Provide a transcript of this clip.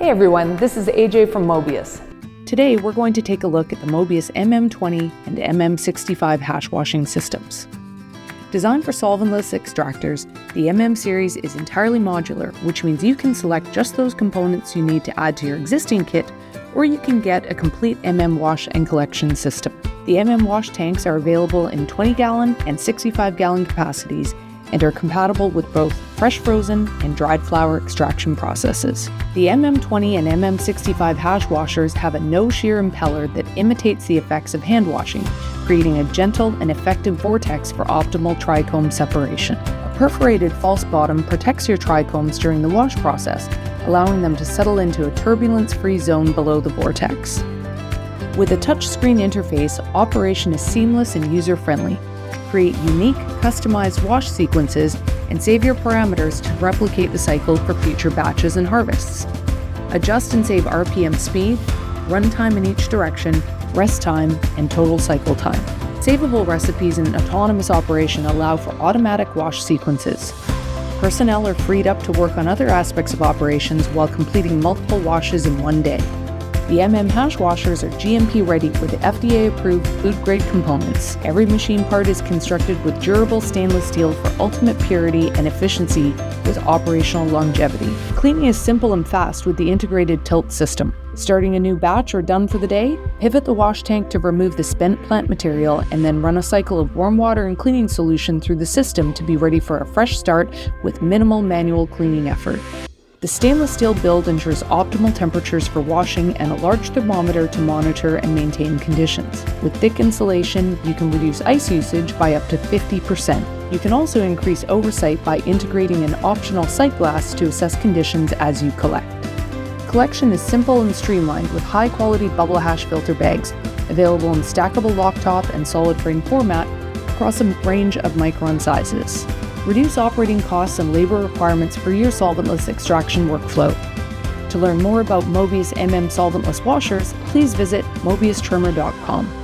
Hey everyone, this is AJ from Mobius. Today we're going to take a look at the Mobius MM20 and MM65 hash washing systems. Designed for solventless extractors, the MM series is entirely modular, which means you can select just those components you need to add to your existing kit, or you can get a complete MM wash and collection system. The MM wash tanks are available in 20-gallon and 65-gallon capacities and are compatible with both fresh frozen and dried flower extraction processes. The MM20 and MM65 hash washers have a no-shear impeller that imitates the effects of hand washing, creating a gentle and effective vortex for optimal trichome separation. A perforated false bottom protects your trichomes during the wash process, allowing them to settle into a turbulence-free zone below the vortex. With a touchscreen interface, operation is seamless and user-friendly. Create unique, customized wash sequences and save your parameters to replicate the cycle for future batches and harvests. Adjust and save RPM speed, runtime in each direction, rest time, and total cycle time. Savable recipes in autonomous operation allow for automatic wash sequences. Personnel are freed up to work on other aspects of operations while completing multiple washes in one day. The MM hash washers are GMP-ready with FDA-approved food-grade components. Every machine part is constructed with durable stainless steel for ultimate purity and efficiency with operational longevity. Cleaning is simple and fast with the integrated tilt system. Starting a new batch or done for the day? Pivot the wash tank to remove the spent plant material and then run a cycle of warm water and cleaning solution through the system to be ready for a fresh start with minimal manual cleaning effort. The stainless steel build ensures optimal temperatures for washing and a large thermometer to monitor and maintain conditions. With thick insulation, you can reduce ice usage by up to 50%. You can also increase oversight by integrating an optional sight glass to assess conditions as you collect. Collection is simple and streamlined with high-quality bubble hash filter bags, available in stackable lock top and solid frame format across a range of micron sizes. Reduce operating costs and labor requirements for your solventless extraction workflow. To learn more about Mobius MM solventless washers, please visit mobiustrimmer.com.